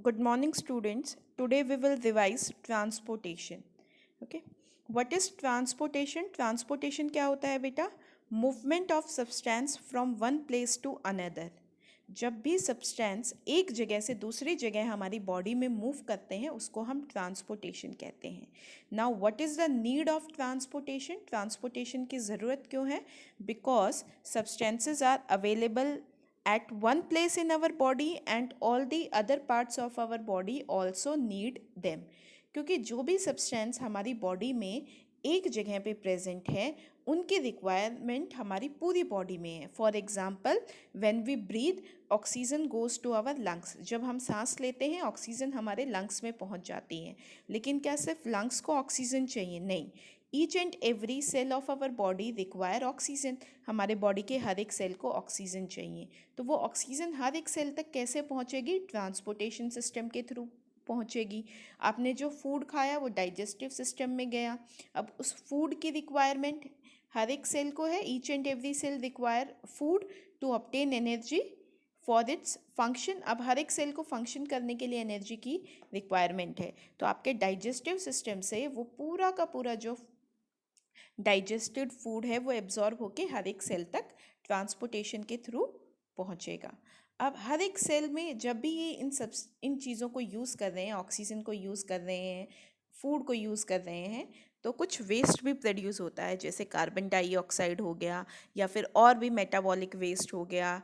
Good morning, students. Today we will revise transportation. Okay. What is transportation? Transportation क्या होता है बेटा? Movement of substance from one place to another. जब भी substance एक जगह से दूसरी जगह हमारी बॉडी में मूव करते हैं उसको हम ट्रांसपोर्टेशन कहते हैं. Now what is the need of transportation? Transportation की ज़रूरत क्यों है? Because substances are available at one place in our body and all the other parts of our body also need them. क्योंकि जो भी सब्सटेंस हमारी बॉडी में एक जगह पे प्रेजेंट है उनकी रिक्वायरमेंट हमारी पूरी बॉडी में है. For example when we breathe oxygen goes to our lungs. जब हम सांस लेते हैं ऑक्सीजन हमारे लंग्स में पहुंच जाती है. लेकिन क्या सिर्फ लंग्स को ऑक्सीजन चाहिए? नहीं. Each and every cell of our body require oxygen. हमारे बॉडी के हर एक सेल को ऑक्सीजन चाहिए. तो वो ऑक्सीजन हर एक सेल तक कैसे पहुंचेगी? ट्रांसपोर्टेशन सिस्टम के थ्रू पहुंचेगी. आपने जो फूड खाया वो डाइजेस्टिव सिस्टम में गया. अब उस फूड की रिक्वायरमेंट हर एक सेल को है. Each and every cell require food to obtain energy for its function. अब हर एक सेल को फंक्शन करने के लिए एनर्जी की रिक्वायरमेंट है. तो आपके डाइजेस्टिव सिस्टम से वो पूरा का पूरा जो डाइजेस्टेड फूड है वो एब्जॉर्ब होके हर एक सेल तक ट्रांसपोर्टेशन के थ्रू पहुंचेगा. अब हर एक सेल में जब भी ये इन चीज़ों को यूज़ कर रहे हैं, ऑक्सीजन को यूज़ कर रहे हैं, फूड को यूज़ कर रहे हैं, तो कुछ वेस्ट भी प्रोड्यूस होता है. जैसे कार्बन डाइऑक्साइड हो गया या फिर और भी मेटाबॉलिक वेस्ट हो गया,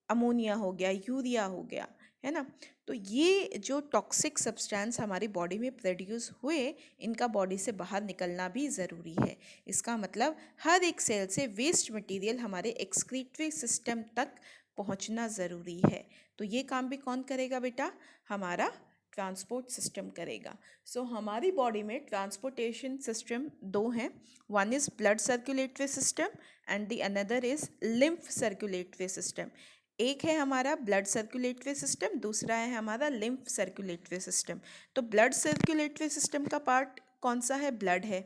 अमोनिया हो गया, यूरिया हो गया, है ना. तो ये जो टॉक्सिक सब्सटेंस हमारी बॉडी में प्रोड्यूस हुए इनका बॉडी से बाहर निकलना भी ज़रूरी है. इसका मतलब हर एक सेल से वेस्ट मटेरियल हमारे एक्सक्रीटरी सिस्टम तक पहुंचना ज़रूरी है. तो ये काम भी कौन करेगा बेटा? हमारा ट्रांसपोर्ट सिस्टम करेगा. सो हमारी बॉडी में ट्रांसपोर्टेशन सिस्टम दो हैं. One is blood circulatory system and the another is lymph circulatory system. एक है हमारा ब्लड सर्कुलेटरी सिस्टम, दूसरा है हमारा लिम्फ सर्कुलेटरी सिस्टम. तो ब्लड सर्कुलेटरी सिस्टम का पार्ट कौन सा है? ब्लड है.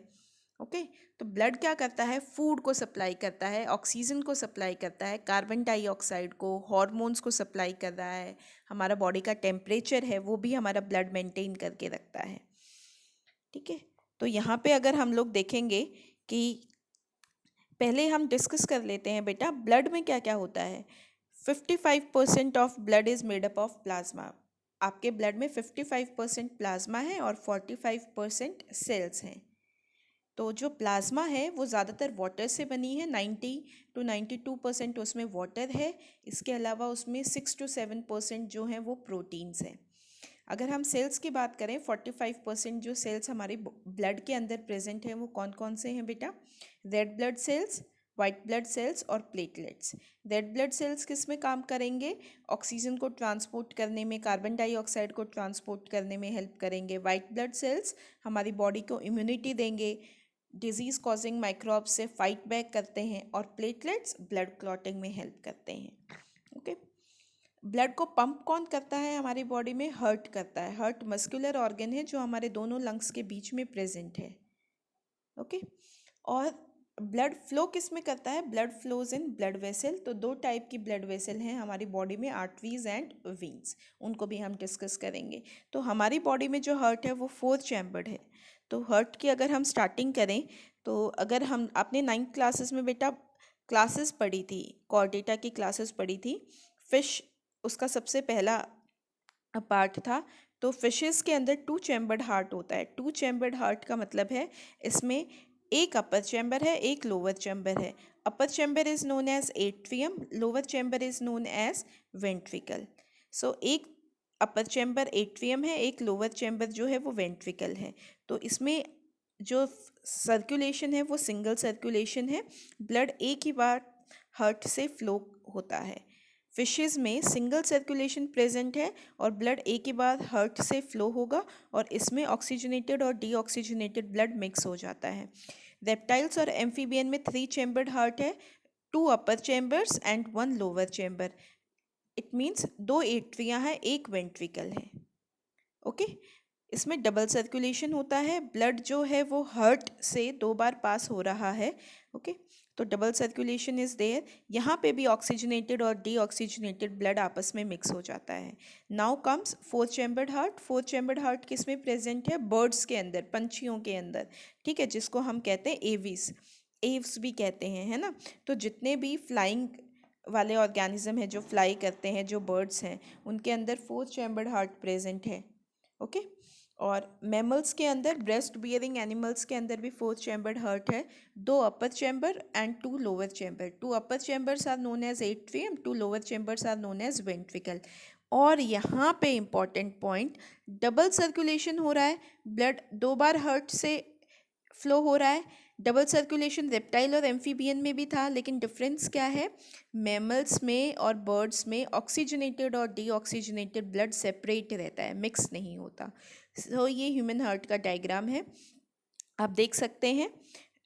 ओके. तो ब्लड क्या करता है? फूड को सप्लाई करता है, ऑक्सीजन को सप्लाई करता है, कार्बन डाइऑक्साइड को, हार्मोन्स को सप्लाई कर रहा है. हमारा बॉडी का टेम्परेचर है वो भी हमारा ब्लड मेंटेन करके रखता है. ठीक है. तो यहाँ पे अगर हम लोग देखेंगे कि पहले हम डिस्कस कर लेते हैं बेटा ब्लड में क्या क्या होता है. 55% of blood is made up of plasma. आपके ब्लड में 55% प्लाज्मा है और 45% सेल्स हैं. तो जो प्लाज्मा है वो ज़्यादातर वाटर से बनी है. 90 to 92% उसमें वाटर है. इसके अलावा उसमें 6 to 7% जो है वो प्रोटीन्स हैं. अगर हम सेल्स की बात करें 45% जो सेल्स हमारे ब्लड के अंदर प्रेजेंट हैं वो कौन कौन से हैं बेटा? Red blood cells, white blood cells और प्लेटलेट्स. रेड ब्लड सेल्स किस में काम करेंगे? ऑक्सीजन को ट्रांसपोर्ट करने में, कार्बन डाइऑक्साइड को ट्रांसपोर्ट करने में हेल्प करेंगे. वाइट ब्लड सेल्स हमारी बॉडी को इम्यूनिटी देंगे, डिजीज़ कॉजिंग माइक्रोब्स से फाइट बैक करते हैं. और प्लेटलेट्स ब्लड क्लॉटिंग में हेल्प करते हैं. ओके. ब्लड को पंप कौन करता है हमारी बॉडी में? हार्ट करता है. हार्ट मस्कुलर ऑर्गन है जो हमारे दोनों लंग्स के बीच में प्रेजेंट है. ओके. और ब्लड फ्लो किस में करता है? Blood flows in blood vessel. तो दो टाइप की ब्लड वेसल हैं हमारी बॉडी में, आर्टरीज एंड वीन्स. उनको भी हम डिस्कस करेंगे. तो हमारी बॉडी में जो हार्ट है वो 4 चैम्बर्ड है. तो हार्ट की अगर हम स्टार्टिंग करें तो अगर हम आपने 9th क्लासेस में बेटा क्लासेस पढ़ी थी, कॉर्डेटा की क्लासेस पढ़ी थी. फिश उसका सबसे पहला पार्ट था. तो फिशेस के अंदर 2 चैम्बर्ड हार्ट होता है. 2 चैम्बर्ड हार्ट का मतलब है इसमें एक अपर चैम्बर है, एक लोअर चैम्बर है. Upper chamber is known as atrium, lower chamber is known as ventricle. So एक अपर चैम्बर एट्रियम है, एक लोअर चैम्बर जो है वो वेंट्रिकल है. तो इसमें जो सर्कुलेशन है वो सिंगल सर्कुलेशन है. ब्लड एक ही बार हार्ट से फ्लो होता है. फिशेस में सिंगल सर्कुलेशन प्रेजेंट है और ब्लड एक ही बार हार्ट से फ्लो होगा और इसमें ऑक्सीजनेटेड और डीऑक्सीजनेटेड ब्लड मिक्स हो जाता है. रेप्टाइल्स और एम्फीबियन में 3 चैम्बर्ड हार्ट है, 2 upper chambers and 1 lower chamber. It means 2 atria हैं, एक वेंट्रिकल है. ओके. इसमें डबल सर्कुलेशन होता है. ब्लड जो है वो हार्ट से 2 बार पास हो रहा है. ओके. तो डबल सर्कुलेशन इज देयर। यहाँ पे भी ऑक्सीजनेटेड और डीऑक्सीजनेटेड ब्लड आपस में मिक्स हो जाता है। Now comes fourth chambered heart. Fourth chambered heart किस में प्रेजेंट है? बर्ड्स के अंदर, पंछियों के अंदर, ठीक है, जिसको हम कहते हैं एविस, एव्स भी कहते हैं, है ना। तो जितने भी फ्लाइंग वाले ऑर्गेनिज्म हैं जो फ्लाई करते हैं, जो बर्ड्स हैं, उनके अंदर फोर्थ चैम्बर्ड हार्ट प्रेजेंट है। ओके। और मैमल्स के अंदर, ब्रेस्ट बियरिंग एनिमल्स के अंदर भी फोर्थ चैम्बर्ड हार्ट है। 2 upper chamber and 2 lower chamber. 2 upper chambers are known as atrium, 2 lower chambers are known as ventricle. और यहाँ पे इंपॉर्टेंट पॉइंट, डबल सर्कुलेशन हो रहा है, ब्लड 2 बार हार्ट से फ्लो हो रहा है। डबल सर्कुलेशन रेप्टाइल और एम्फीबियन में भी था, लेकिन डिफरेंस क्या है? मैमल्स में और बर्ड्स में ऑक्सीजनेटेड और डीऑक्सीजनेटेड ब्लड सेपरेट रहता है, मिक्स नहीं होता। सो ये ह्यूमन हार्ट का डायग्राम है, आप देख सकते हैं।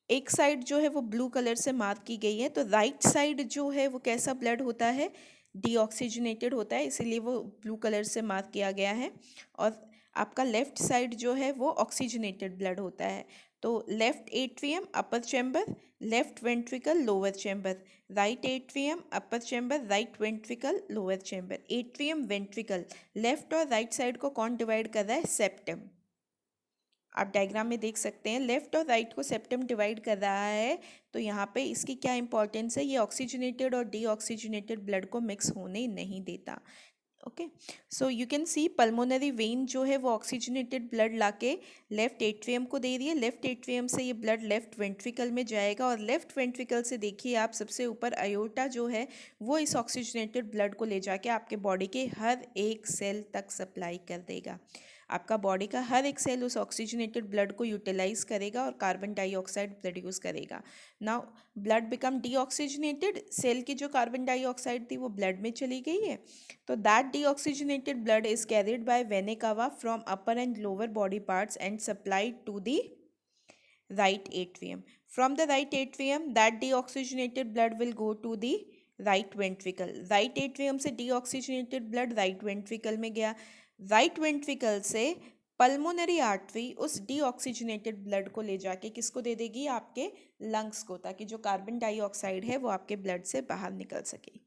एक साइड जो है वो ब्लू कलर से मार्क की गई है, तो राइट साइड जो है वो कैसा ब्लड होता है? डीऑक्सीजनेटेड होता है, इसीलिए वो ब्लू कलर से मार्क किया गया है। और आपका लेफ्ट साइड जो है वो ऑक्सीजनेटेड ब्लड होता है। तो left atrium upper chamber, left ventricle lower chamber, right atrium upper chamber, right ventricle lower chamber. Atrium ventricle, left और राइट साइड को कौन डिवाइड कर रहा है? सेप्टम। आप डायग्राम में देख सकते हैं, लेफ्ट और राइट को सेप्टम डिवाइड कर रहा है। तो यहाँ पे इसकी क्या इंपॉर्टेंस है? ये ऑक्सीजनेटेड और डीऑक्सीजनेटेड ब्लड को मिक्स होने नहीं देता। Okay, so you can see pulmonary vein जो है वो ऑक्सीजनेटेड ब्लड लाके लेफ्ट एट्रियम को दे रही है। लेफ्ट एट्रियम से ये ब्लड लेफ्ट वेंट्रिकल में जाएगा, और लेफ्ट वेंट्रिकल से देखिए आप सबसे ऊपर अयोर्टा जो है वो इस ऑक्सीजनेटेड ब्लड को ले जाके आपके बॉडी के हर एक सेल तक सप्लाई कर देगा। आपका बॉडी का हर एक सेल उस ऑक्सीजनेटेड ब्लड को यूटिलाइज करेगा और कार्बन डाइऑक्साइड प्रोड्यूस करेगा। Now blood become deoxygenated, cell की जो कार्बन डाइऑक्साइड थी वो ब्लड में चली गई है। तो that deoxygenated blood is carried by vena cava from upper and lower body parts and supplied to the right atrium. From the right atrium, that deoxygenated blood will go to the right ventricle. Right atrium से deoxygenated blood right ventricle में गया। right ventricle से pulmonary artery उस deoxygenated blood को ले जाके किसको दे देगी? आपके लंग्स को, ताकि जो कार्बन डाइऑक्साइड है वो आपके ब्लड से बाहर निकल सके।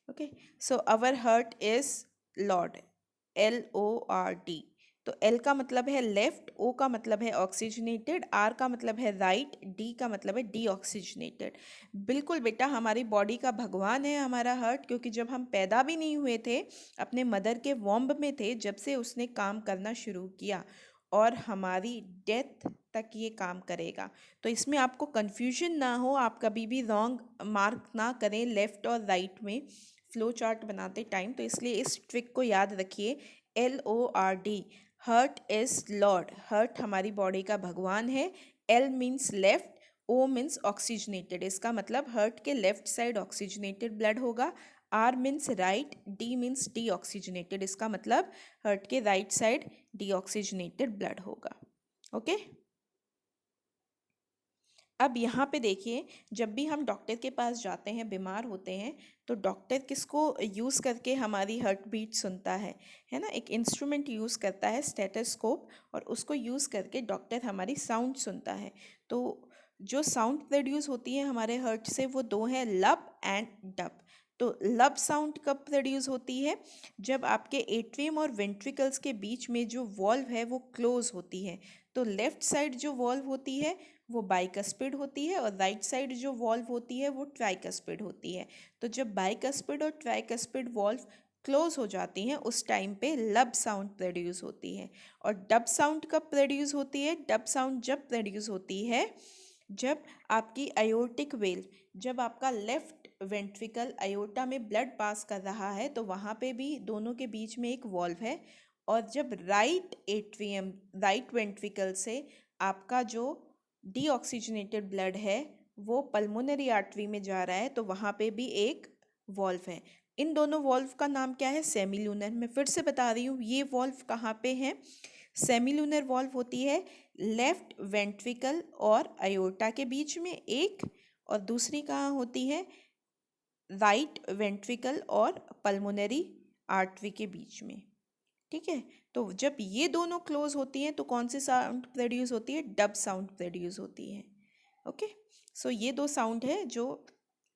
Okay, so our heart is Lord, LORD। तो L का मतलब है लेफ्ट, O का मतलब है ऑक्सीजनेटेड, R का मतलब है राइट, D का मतलब है डीऑक्सीजनेटेड। बिल्कुल बेटा, हमारी बॉडी का भगवान है हमारा हार्ट, क्योंकि जब हम पैदा भी नहीं हुए थे, अपने मदर के वॉम्ब में थे, जब से उसने काम करना शुरू किया और हमारी डेथ तक ये काम करेगा। तो इसमें आपको कन्फ्यूजन ना हो, आप कभी भी रॉन्ग मार्क ना करें लेफ़्ट और राइट में फ्लो चार्ट बनाते टाइम। तो इसलिए इस ट्रिक को याद रखिए, LORD, heart is lord. Heart हमारी बॉडी का भगवान है। L means left, O means oxygenated, इसका मतलब हर्ट के लेफ्ट साइड ऑक्सीजनेटेड ब्लड होगा। R means right, D means deoxygenated, इसका मतलब हर्ट के राइट साइड डीऑक्सीजनेटेड ब्लड होगा। ओके, अब यहाँ पे देखिए, जब भी हम डॉक्टर के पास जाते हैं, बीमार होते हैं, तो डॉक्टर किसको यूज़ करके हमारी हार्ट बीट सुनता है ना? एक इंस्ट्रूमेंट यूज़ करता है, स्टेथोस्कोप, और उसको यूज़ करके डॉक्टर हमारी साउंड सुनता है। तो जो साउंड प्रोड्यूस होती है हमारे हार्ट से वो 2 हैं, लब एंड डब। तो लब साउंड कब प्रोड्यूस होती है? जब आपके एट्रियम और वेंट्रिकल्स के बीच में जो वॉल्व है वो क्लोज होती है। तो लेफ्ट साइड जो वॉल्व होती है वो बाइकस्पिड होती है, और राइट साइड जो वॉल्व होती है वो ट्राइकस्पिड होती है। तो जब बाइकस्पिड और ट्राइकस्पिड वॉल्व क्लोज हो जाती हैं, उस टाइम पे लब साउंड प्रोड्यूस होती है। और डब साउंड कब प्रोड्यूस होती है? डब साउंड जब प्रोड्यूस होती है जब आपकी अयोर्टिक वेल, जब आपका लेफ्ट वेंट्रिकल अयोर्टा में ब्लड पास कर रहा है, तो वहाँ पे भी दोनों के बीच में एक वॉल्व है। और जब राइट एट्रियम, राइट वेंट्रिकल से आपका जो डीऑक्सीजनेटेड ब्लड है वो पल्मोनरी आर्टरी में जा रहा है, तो वहाँ पे भी एक वॉल्व है। इन दोनों वॉल्व का नाम क्या है? सेमीलूनर। मैं फिर से बता रही हूँ, ये वॉल्व कहाँ पे हैं? सेमीलूनर वॉल्व होती है लेफ्ट वेंट्रिकल और अयोर्टा के बीच में एक, और दूसरी कहाँ होती है? राइट वेंट्रिकल और पल्मोनरी आर्टरी के बीच में। ठीक है, तो जब ये दोनों क्लोज होती हैं तो कौन सी साउंड प्रोड्यूस होती है? डब साउंड प्रोड्यूस होती है। ओके, सो ये दो साउंड है जो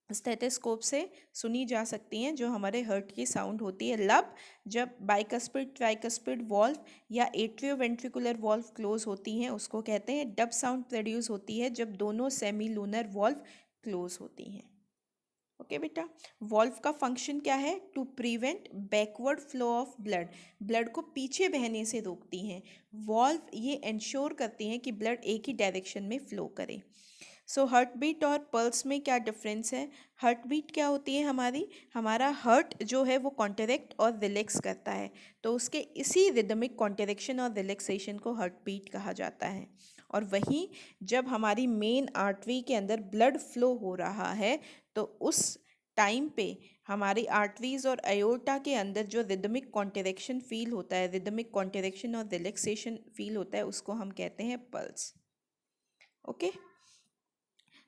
स्टेथोस्कोप से सुनी जा सकती हैं, जो हमारे हर्ट की साउंड होती है। लब, जब बाइकस्पिड ट्राइकस्पिड वॉल्व या एट्रियो वेंट्रिकुलर वॉल्व क्लोज होती हैं उसको कहते हैं। डब साउंड प्रोड्यूस होती है जब दोनों सेमी लूनर वॉल्व क्लोज होती हैं। ओके बेटा, वॉल्व का फंक्शन क्या है? To prevent backward flow of blood, blood को पीछे बहने से रोकती हैं। वॉल्व ये इंश्योर करती हैं कि ब्लड एक ही डायरेक्शन में फ्लो करे। सो हार्ट बीट और पल्स में क्या डिफरेंस है? हार्ट बीट क्या होती है हमारी? हमारा हार्ट जो है वो कॉन्ट्रैक्ट और रिलैक्स करता है, तो उसके इसी रिदमिक कॉन्ट्रैक्शन और रिलैक्सेशन को हार्ट बीट कहा जाता है। और वहीं जब हमारी मेन आर्टरी के अंदर ब्लड फ्लो हो रहा है तो उस टाइम पे हमारी आर्टरीज और अयोर्टा के अंदर जो रिदमिक कॉन्ट्रैक्शन फील होता है, रिदमिक कॉन्ट्रैक्शन और रिलैक्सेशन फील होता है, उसको हम कहते हैं पल्स। ओके,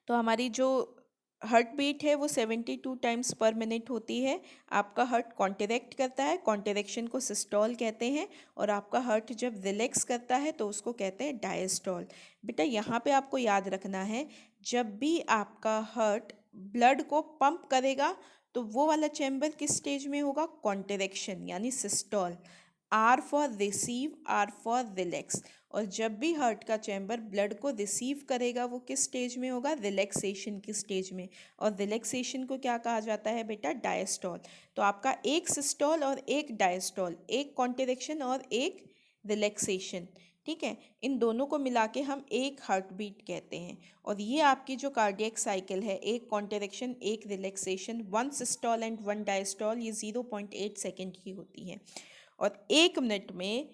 तो हमारी जो हार्ट बीट है वो 72 टाइम्स पर मिनट होती है। आपका हार्ट कॉन्ट्रैक्ट करता है, कॉन्ट्रैक्शन को सिस्टोल कहते हैं, और आपका हार्ट जब रिलैक्स करता है तो उसको कहते हैं डायस्टोल। बेटा यहाँ पे आपको याद रखना है, जब भी आपका हार्ट ब्लड को पंप करेगा तो वो वाला चैम्बर किस स्टेज में होगा? कॉन्ट्रैक्शन यानी systole. R for receive, R for relax. और जब भी हार्ट का चैम्बर ब्लड को रिसीव करेगा वो किस स्टेज में होगा? रिलैक्सेशन की स्टेज में। और रिलैक्सेशन को क्या कहा जाता है बेटा? डायस्टोल। तो आपका एक सिस्टोल और एक डायस्टोल, एक कॉन्ट्रैक्शन और एक रिलैक्सेशन, ठीक है, इन दोनों को मिला के हम एक हार्ट बीट कहते हैं। और ये आपकी जो कार्डियक साइकिल है, एक कॉन्ट्रैक्शन एक relaxation, one systole and one diastole, ये 0.8 सेकेंड की होती है। और एक मिनट में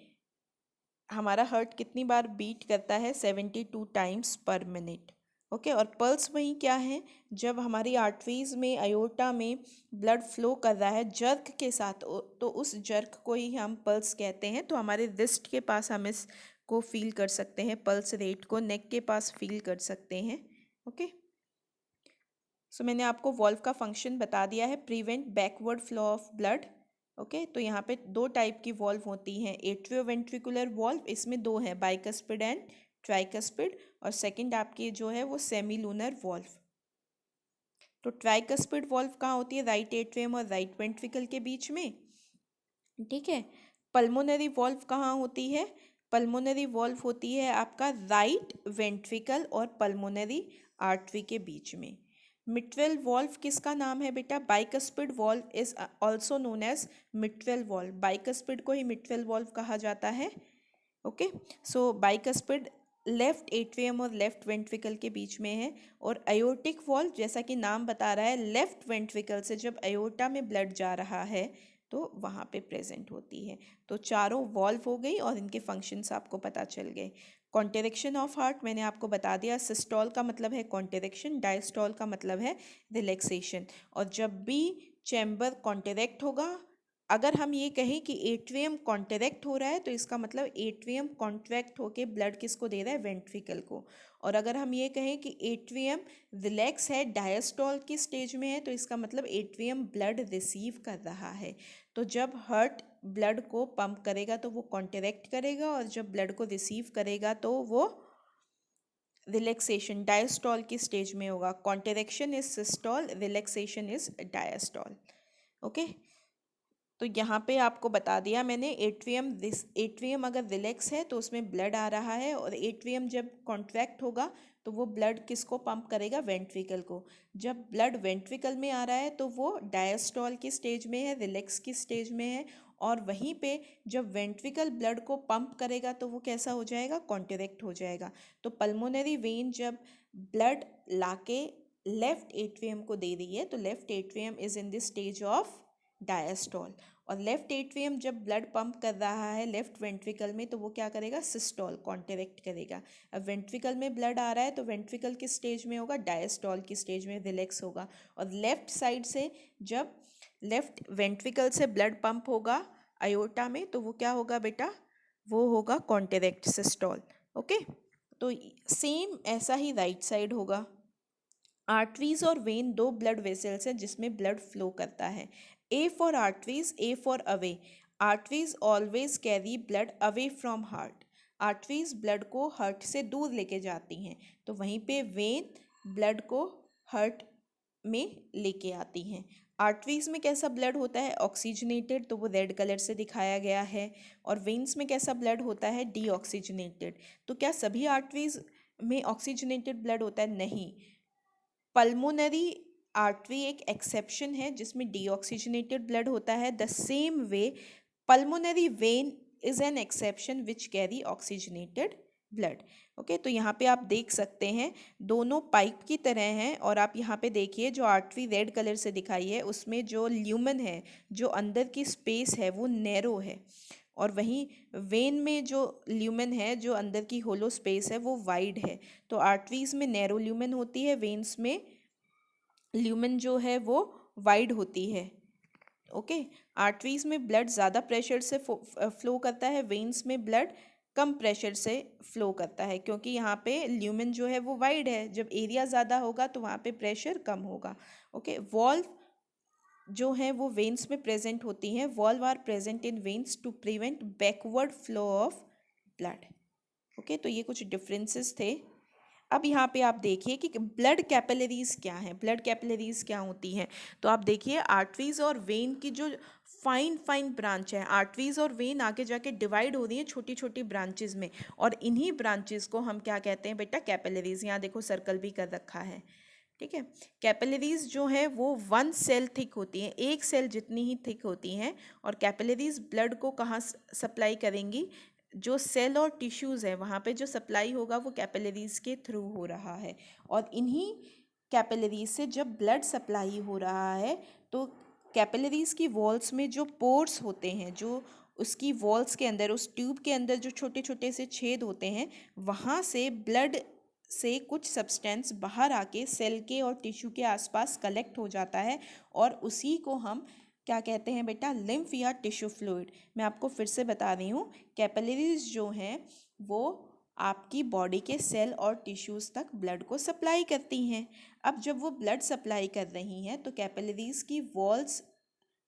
हमारा हार्ट कितनी बार बीट करता है? 72 टाइम्स पर मिनट। ओके, और पल्स वही क्या है? जब हमारी आर्टरीज में, अयोर्टा में ब्लड फ्लो कर रहा है जर्क के साथ, तो उस जर्क को ही हम पल्स कहते हैं। तो हमारे रिस्ट के पास हम इसको फील कर सकते हैं, पल्स रेट को नेक के पास फील कर सकते हैं। ओके, सो मैंने आपको वॉल्व का फंक्शन बता दिया है, prevent backward flow of blood. Okay, तो यहाँ पे दो टाइप की वॉल्व होती हैं, एट्रियोवेंट्रिकुलर वॉल्व, इसमें दो हैं, बाइकस्पिड एंड ट्राइकस्पिड, और सेकंड आपकी जो है वो सेमी लूनर वॉल्व। तो ट्राइकस्पिड वॉल्व कहाँ होती है? राइट एट्रियम और राइट वेंट्रिकल के बीच में, ठीक है। पल्मोनरी वॉल्व कहाँ होती है? पल्मोनरी वॉल्व होती है आपका राइट वेंट्रिकल और पल्मोनरी आर्टरी के बीच में। मिट्रल वॉल्व किसका नाम है बेटा? Bicuspid valve is also known as mitral valve, bicuspid को ही मिट्रल वॉल्व कहा जाता है। Okay, so bicuspid left atrium और लेफ्ट वेंट्रिकल के बीच में है। और अयोर्टिक वॉल्व, जैसा कि नाम बता रहा है, लेफ्ट वेंट्रिकल से जब अयोर्टा में ब्लड जा रहा है तो वहाँ पे प्रेजेंट होती है। तो चारों वॉल्व हो गई और इनके फंक्शंस आपको पता चल गए। कॉन्ट्रैक्शन ऑफ हार्ट मैंने आपको बता दिया, सिस्टोल का मतलब है कॉन्ट्रैक्शन, डायस्टोल का मतलब है रिलैक्सेशन। और जब भी चैम्बर कॉन्ट्रैक्ट होगा, अगर हम ये कहें कि एट्रियम कॉन्ट्रैक्ट हो रहा है तो इसका मतलब एट्रियम कॉन्ट्रैक्ट होके ब्लड किसको दे रहा है? वेंट्रिकल को। और अगर हम ये कहें कि एट्रियम रिलैक्स है, डायस्टोल की स्टेज में है, तो इसका मतलब एट्रियम ब्लड रिसीव कर रहा है। तो जब हार्ट ब्लड को पंप करेगा तो वो कॉन्ट्रैक्ट करेगा, और जब ब्लड को रिसीव करेगा तो वो रिलैक्सेशन डायस्टोल की स्टेज में होगा। Contraction is systole, relaxation is diastole. Okay, तो यहाँ पे आपको बता दिया मैंने, एट्रियम अगर रिलैक्स है तो उसमें ब्लड आ रहा है, और एट्रियम जब कॉन्ट्रैक्ट होगा तो वो ब्लड किसको पंप करेगा? वेंट्रिकल को। जब ब्लड वेंट्रिकल में आ रहा है तो वो डायस्टोल की स्टेज में है, रिलैक्स की स्टेज में है। और वहीं पे जब वेंट्रिकल ब्लड को पंप करेगा तो वो कैसा हो जाएगा? कॉन्ट्रैक्ट हो जाएगा। तो पल्मोनरी वेन जब ब्लड लाके लेफ्ट एट्रियम को दे रही है तो left atrium is in the stage of diastole. और लेफ्ट एट्रियम जब ब्लड पंप कर रहा है लेफ्ट वेंट्रिकल में तो वो क्या करेगा? सिस्टोल, कॉन्ट्रैक्ट करेगा। अब वेंट्रिकल में ब्लड आ रहा है तो वेंट्रिकल किस स्टेज में होगा? डायस्टोल की स्टेज में, रिलैक्स होगा। और लेफ्ट साइड से जब लेफ्ट वेंट्रिकल से ब्लड पंप होगा अयोर्टा में तो वो क्या होगा बेटा? वो होगा कॉन्ट्रैक्ट, सिस्टोल। ओके, तो सेम ऐसा ही राइट साइड होगा। आर्टरीज और वेन दो ब्लड वेसल्स हैं जिसमें ब्लड फ्लो करता है। A for arteries, A for away. Arteries always carry blood away from heart. Arteries blood को हार्ट से दूर लेके जाती हैं, तो वहीं पे वेन ब्लड को हार्ट में लेके आती हैं। आर्टरीज में कैसा ब्लड होता है? ऑक्सीजनेटेड, तो वो रेड कलर से दिखाया गया है। और वेन्स में कैसा ब्लड होता है? डीऑक्सीजनेटेड। तो क्या सभी आर्टरीज में ऑक्सीजनेटेड ब्लड होता है? नहीं। पल्मोनरी आर्टरी एक एक्सेप्शन है जिसमें डीऑक्सीजनेटेड ब्लड होता है। The same way pulmonary vein is an exception which carry oxygenated blood. Okay, तो यहाँ पे आप देख सकते हैं दोनों पाइप की तरह हैं। और आप यहाँ पे देखिए जो आर्टरी रेड कलर से दिखाई है उसमें जो ल्यूमन है, जो अंदर की स्पेस है, वो नैरो है। और वहीं वेन में जो ल्यूमन है, जो अंदर की होलो स्पेस है, वो वाइड है। तो आर्टरीज में नैरो ल्यूमन होती है, वेन्स में ल्यूमन जो है वो वाइड होती है। ओके, आर्टरीज में ब्लड ज़्यादा प्रेशर से फ्लो करता है, वेन्स में ब्लड कम प्रेशर से फ्लो करता है, क्योंकि यहाँ पे ल्यूमन जो है वो वाइड है। जब एरिया ज़्यादा होगा तो वहाँ पे प्रेशर कम होगा। ओके, वॉल्व जो हैं वो वेन्स में प्रेजेंट होती हैं। Valve are present in veins to prevent backward flow of blood. Okay, तो ये कुछ डिफरेंसेस थे। अब यहाँ पे आप देखिए कि ब्लड कैपिलरीज क्या हैं। ब्लड कैपिलरीज क्या होती हैं? तो आप देखिए आर्टरीज और वेन की जो फाइन फाइन ब्रांच है, आर्टरीज और वेन आगे जाके डिवाइड हो रही हैं छोटी छोटी ब्रांचेस में, और इन्हीं ब्रांचेस को हम क्या कहते हैं बेटा? कैपिलरीज। यहाँ देखो सर्कल भी कर रखा है, ठीक है। कैपिलरीज जो है वो 1 सेल थिक होती हैं, एक सेल जितनी ही थिक होती हैं। और कैपिलरीज ब्लड को कहाँ सप्लाई करेंगी? जो सेल और टिश्यूज़ है वहाँ पे जो सप्लाई होगा वो कैपिलरीज के थ्रू हो रहा है। और इन्हीं कैपिलरीज से जब ब्लड सप्लाई हो रहा है तो कैपिलरीज की वॉल्स में जो पोर्स होते हैं, जो उसकी वॉल्स के अंदर, उस ट्यूब के अंदर जो छोटे छोटे से छेद होते हैं, वहाँ से ब्लड से कुछ सब्सटेंस बाहर आके सेल के और टिश्यू के आसपास कलेक्ट हो जाता है। और उसी को हम क्या कहते हैं बेटा? लिम्फ या टिश्यू फ्लूइड। मैं आपको फिर से बता रही हूँ, कैपिलरीज जो हैं वो आपकी बॉडी के सेल और टिश्यूज़ तक ब्लड को सप्लाई करती हैं। अब जब वो ब्लड सप्लाई कर रही हैं तो कैपिलरीज की वॉल्स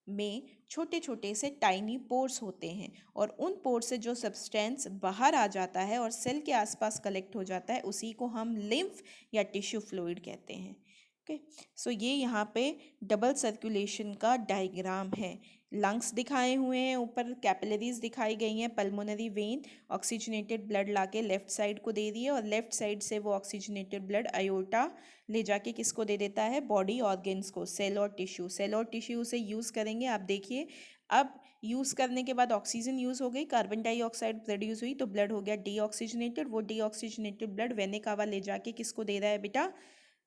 में छोटे छोटे से टाइनी पोर्स होते हैं, और उन पोर्स से जो सब्सटेंस बाहर आ जाता है और सेल के आसपास कलेक्ट हो जाता है उसी को हम लिम्फ या टिश्यू फ्लूइड कहते हैं। ओके, सो ये यहाँ पे डबल सर्कुलेशन का डायग्राम है। लंग्स दिखाए हुए हैं, ऊपर कैपिलरीज दिखाई गई हैं। पल्मोनरी वेन ऑक्सीजनेटेड ब्लड लाके लेफ्ट साइड को दे रही है, और लेफ्ट साइड से वो ऑक्सीजनेटेड ब्लड अयोटा ले जाके किसको दे देता है? बॉडी ऑर्गन्स को, सेल और टिश्यू। सेल और टिश्यू से यूज़ करेंगे। आप देखिए अब यूज़ करने के बाद ऑक्सीजन यूज़ हो गई, कार्बन डाइऑक्साइड प्रोड्यूस हुई, तो ब्लड हो गया डीऑक्सीजनेटेड। वो डीऑक्सीजनेटेड ब्लड वेने कावा ले जाके किसको दे रहा है बेटा?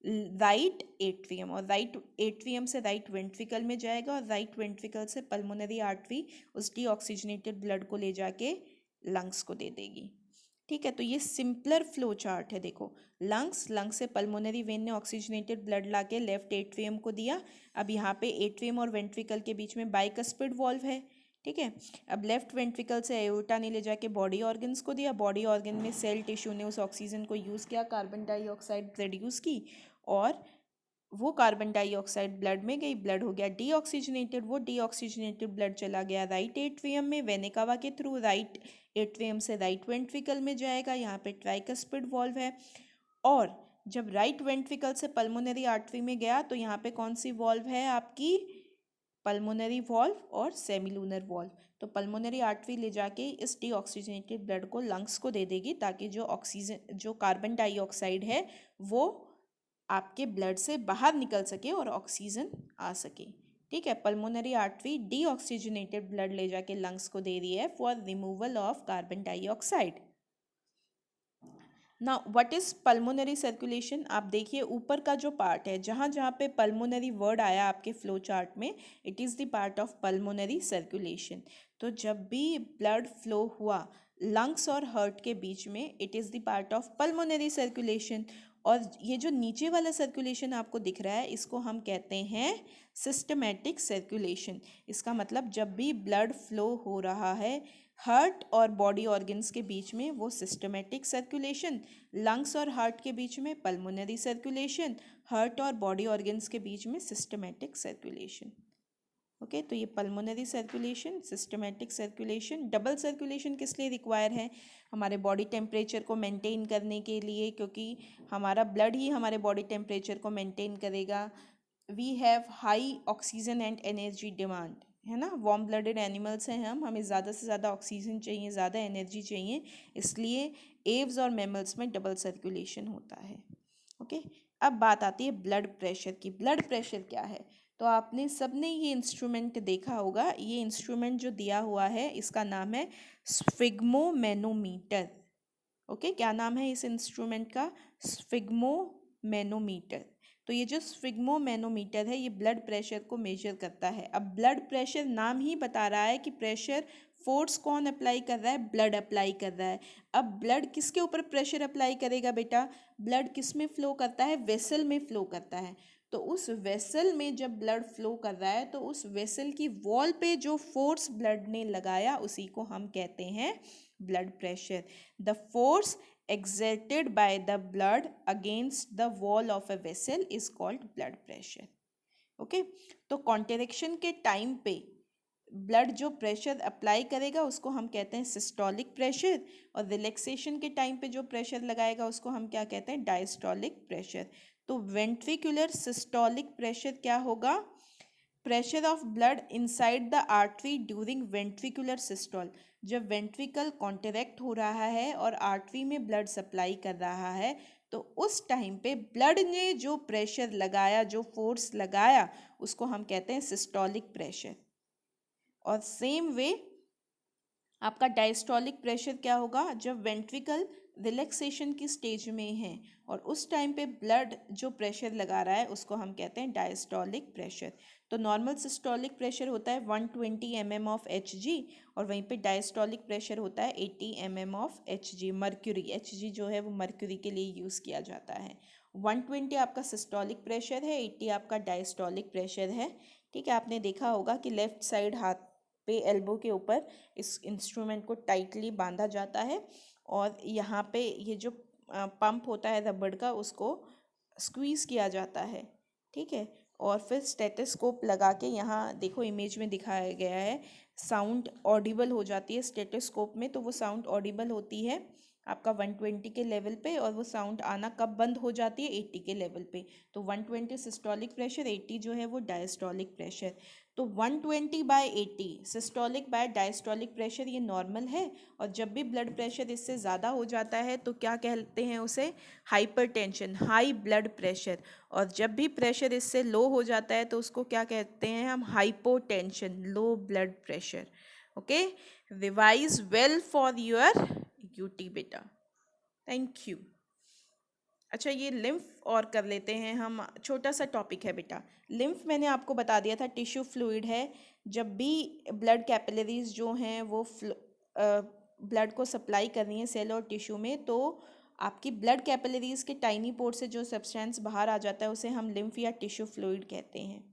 राइट एट्रियम, और राइट एट्रियम से राइट वेंट्रिकल में जाएगा, और राइट वेंट्रिकल से पल्मोनरी आर्टरी उस डीऑक्सीजनेटेड ब्लड को ले जाके लंग्स को दे देगी। ठीक है, तो ये सिंपलर फ्लो चार्ट है। देखो, लंग्स से पल्मोनरी वेन ने ऑक्सीजनेटेड ब्लड लाके लेफ्ट एट्रियम को दिया। अब यहाँ पे एट्रियम और वेंट्रिकल के बीच में बाइकस्पिड वॉल्व है, ठीक है। अब लेफ्ट वेंट्रिकल से एओर्टा ने ले जाके बॉडी ऑर्गन्स को दिया। बॉडी ऑर्गन में सेल टिश्यू ने उस ऑक्सीजन को यूज़ किया, कार्बन डाइऑक्साइड प्रोड्यूस की, और वो कार्बन डाइऑक्साइड ब्लड में गई, ब्लड हो गया डीऑक्सीजनेटेड। वो डीऑक्सीजनेटेड ब्लड चला गया राइट एट्रियम में वेने कावा के थ्रू, राइट एट्रियम से राइट वेंट्रिकल में जाएगा। यहाँ पे ट्राइकस्पिड वॉल्व है। और जब राइट वेंट्रिकल से पल्मोनरी आर्टरी में गया तो यहाँ पे कौन सी वॉल्व है आपकी? पल्मोनरी वॉल्व और सेमिलूनर वॉल्व। तो पल्मोनरी आर्टरी ले जाके इस डीऑक्सीजनेटेड ब्लड को लंग्स को दे देगी, ताकि जो ऑक्सीजन, जो कार्बन डाइऑक्साइड है वो आपके ब्लड से बाहर निकल सके और ऑक्सीजन आ सके। ठीक है, पल्मोनरी आर्टरी डीऑक्सीजनेटेड ब्लड ले जाके लंग्स को दे रही है for removal of carbon dioxide. ना व्हाट इज पल्मोनरी सर्कुलेशन? आप देखिए ऊपर का जो पार्ट है, जहाँ जहाँ पे पल्मोनरी वर्ड आया आपके फ्लो चार्ट में, it is the part of pulmonary circulation. तो जब भी ब्लड फ्लो हुआ लंग्स और हार्ट के बीच में, it is the part of pulmonary circulation. और ये जो नीचे वाला सर्कुलेशन आपको दिख रहा है इसको हम कहते हैं सिस्टमैटिक सर्कुलेशन। इसका मतलब जब भी ब्लड फ्लो हो रहा है हार्ट और बॉडी ऑर्गन्स के बीच में, वो सिस्टमैटिक सर्कुलेशन। लंग्स और हार्ट के बीच में पल्मोनरी सर्कुलेशन, हार्ट और बॉडी ऑर्गन्स के बीच में सिस्टमैटिक सर्कुलेशन। ओके तो ये pulmonary circulation, systematic circulation. Double circulation किस लिए रिक्वायर है? हमारे बॉडी टेम्परेचर को मेंटेन करने के लिए, क्योंकि हमारा ब्लड ही हमारे बॉडी टेम्परेचर को मेंटेन करेगा। We have high oxygen and energy demand, है ना, वार्म ब्लडेड एनिमल्स हैं हम, हमें ज़्यादा से ज़्यादा ऑक्सीजन चाहिए, ज़्यादा एनर्जी चाहिए, इसलिए एव्स और मैमल्स में डबल सर्कुलेशन होता है। ओके अब बात आती है ब्लड प्रेशर की। ब्लड प्रेशर क्या है? तो आपने सबने ये इंस्ट्रूमेंट देखा होगा। ये इंस्ट्रूमेंट जो दिया हुआ है इसका नाम है स्फिग्मोमेनोमीटर। ओके क्या नाम है इस इंस्ट्रूमेंट का? स्फिग्मोमेनोमीटर। तो ये जो स्फिग्मोमेनोमीटर है ये ब्लड प्रेशर को मेजर करता है। अब ब्लड प्रेशर नाम ही बता रहा है कि प्रेशर फोर्स कौन अप्लाई कर रहा है? ब्लड अप्लाई कर रहा है। अब ब्लड किसके ऊपर प्रेशर अप्लाई करेगा बेटा? ब्लड किस में फ्लो करता है? वेसल में फ्लो करता है। तो उस वेसल में जब ब्लड फ्लो कर रहा है तो उस वेसल की वॉल पे जो फोर्स ब्लड ने लगाया उसी को हम कहते हैं blood pressure. The force exerted by the blood against the wall of a vessel is called blood pressure. Okay तो कॉन्ट्रैक्शन के टाइम पे ब्लड जो प्रेशर अप्लाई करेगा उसको हम कहते हैं सिस्टोलिक प्रेशर, और रिलैक्सेशन के टाइम पे जो प्रेशर लगाएगा उसको हम क्या कहते हैं? Diastolic pressure. तो वेंट्रिकुलर सिस्टोलिक प्रेशर क्या होगा? Pressure of blood inside the artery during ventricular systole. जब वेंट्रिकल कॉन्ट्रैक्ट हो रहा है और आर्टरी में ब्लड सप्लाई कर रहा है तो उस टाइम पे ब्लड ने जो प्रेशर लगाया, जो फोर्स लगाया, उसको हम कहते हैं सिस्टोलिक प्रेशर। और सेम वे आपका डायस्टोलिक प्रेशर क्या होगा? जब वेंट्रिकल रिलैक्सेशन की स्टेज में है और उस टाइम पे ब्लड जो प्रेशर लगा रहा है उसको हम कहते हैं डायस्टोलिक प्रेशर। तो नॉर्मल सिस्टोलिक प्रेशर होता है 120 mm ऑफ Hg, और वहीं पे डायस्टोलिक प्रेशर होता है 80 mm of Hg। Mercury, Hg जो है वो मर्क्यूरी के लिए यूज़ किया जाता है। 120 आपका सिस्टोलिक प्रेशर है, 80 आपका डायस्टोलिक प्रेशर है। ठीक है, आपने देखा होगा कि लेफ्ट साइड हाथ पे एल्बो के ऊपर इस इंस्ट्रूमेंट को टाइटली बांधा जाता है और यहाँ पे ये जो पंप होता है रबड़ का उसको स्क्वीज़ किया जाता है। ठीक है, और फिर स्टेथोस्कोप लगा के, यहाँ देखो इमेज में दिखाया गया है, साउंड ऑडिबल हो जाती है स्टेथोस्कोप में। तो वो साउंड ऑडिबल होती है आपका 120 के लेवल पे, और वो साउंड आना कब बंद हो जाती है? 80 के लेवल पे। तो 120 सिस्टोलिक प्रेशर, 80 जो है वो डायस्टोलिक प्रेशर। तो 120/80 सिस्टोलिक बाय डायस्टोलिक प्रेशर ये नॉर्मल है, और जब भी ब्लड प्रेशर इससे ज़्यादा हो जाता है तो क्या कहते हैं उसे? Hypertension, high blood pressure. और जब भी प्रेशर इससे लो हो जाता है तो उसको क्या कहते हैं हम? Hypotension, low blood pressure. Okay revise well for your UT बेटा। Thank you. अच्छा ये लिम्फ और कर लेते हैं हम, छोटा सा टॉपिक है बेटा। लिम्फ मैंने आपको बता दिया था टिश्यू फ्लूइड है। जब भी ब्लड कैपिलरीज जो हैं वो ब्लड को सप्लाई कर रही हैं सेल और टिश्यू में, तो आपकी ब्लड कैपिलरीज के टाइनी पोर्ट से जो सब्सटेंस बाहर आ जाता है उसे हम लिम्फ या टिश्यू फ्लूइड कहते हैं।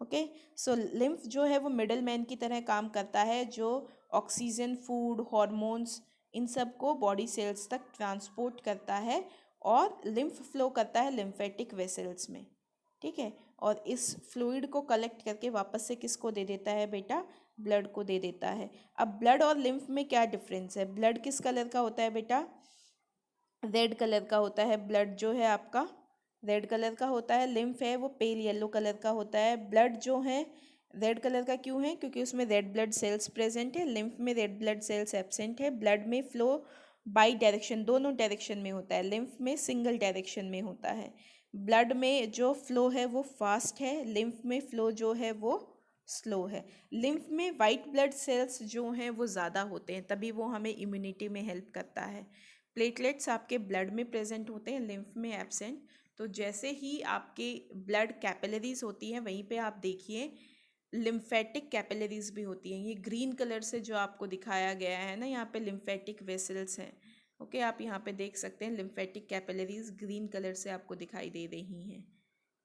ओके सो लिम्फ जो है वो मिडल मैन की तरह काम करता है, जो ऑक्सीजन, फूड, हॉर्मोन्स, इन सब को बॉडी सेल्स तक ट्रांसपोर्ट करता है और लिम्फ फ्लो करता है लिम्फेटिक वेसल्स में। ठीक है, और इस फ्लूइड को कलेक्ट करके वापस से किसको दे देता है बेटा? ब्लड को दे देता है। अब ब्लड और लिम्फ में क्या डिफरेंस है? ब्लड किस कलर का होता है बेटा? रेड कलर का होता है। ब्लड जो है आपका रेड कलर का होता है, लिम्फ है वो पेल येलो कलर का होता है। ब्लड जो है रेड कलर का क्यों है? क्योंकि उसमें रेड ब्लड सेल्स प्रेजेंट है, लिम्फ में रेड ब्लड सेल्स एब्सेंट है। ब्लड में फ्लो बाई डायरेक्शन, दोनों डायरेक्शन में होता है, लिम्फ में सिंगल डायरेक्शन में होता है। ब्लड में जो फ्लो है वो फास्ट है, लिम्फ में फ्लो जो है वो स्लो है। लिम्फ में वाइट ब्लड सेल्स जो हैं वो ज़्यादा होते हैं, तभी वो हमें इम्यूनिटी में हेल्प करता है। प्लेटलेट्स आपके ब्लड में प्रेजेंट होते हैं, लिम्फ में एब्सेंट। तो जैसे ही आपके ब्लड कैपिलरीज होती हैं वहीं पे आप देखिए लिम्फेटिक कैपिलरीज भी होती हैं। ये ग्रीन कलर से जो आपको दिखाया गया है ना, यहाँ पे लिम्फेटिक वेसल्स हैं। ओके आप यहाँ पे देख सकते हैं लिम्फेटिक कैपिलरीज ग्रीन कलर से आपको दिखाई दे रही हैं।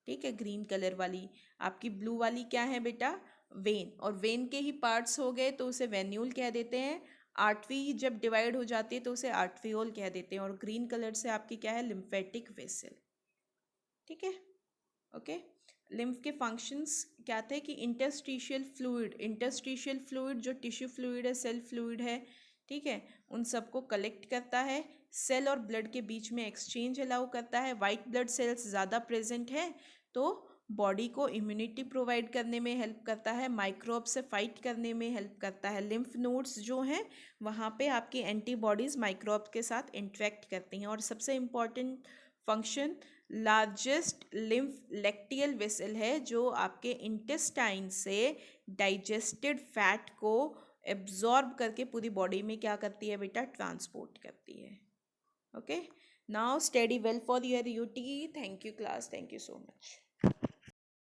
ठीक है, ग्रीन कलर वाली। आपकी ब्लू वाली क्या है बेटा? वेन। और वेन के ही पार्ट्स हो गए तो उसे वेन्यूल कह देते हैं। आर्टरी जब डिवाइड हो जाती है तो उसे आर्टरियोल कह देते हैं। और ग्रीन कलर से आपकी क्या है? Lymphatic vessel. ठीक है, ओके। लिम्फ के फंक्शंस क्या थे कि इंटरस्टिशियल फ्लूइड जो टिश्यू फ्लूइड है, सेल फ्लूइड है, ठीक है, उन सबको कलेक्ट करता है, सेल और ब्लड के बीच में एक्सचेंज अलाउ करता है। वाइट ब्लड सेल्स ज़्यादा प्रेजेंट है तो बॉडी को इम्यूनिटी प्रोवाइड करने में हेल्प करता है, माइक्रोब से फाइट करने में हेल्प करता है। लिम्फ नोड्स जो हैं वहाँ पे आपकी एंटीबॉडीज़ माइक्रोब के साथ इंटरेक्ट करती हैं। और सबसे important function, largest lymph lacteal vessel है जो आपके इंटेस्टाइन से डाइजेस्टेड फैट को एब्जॉर्ब करके पूरी बॉडी में क्या करती है बेटा, ट्रांसपोर्ट करती है। Okay, now study well for your UT. Thank you class, thank you so much.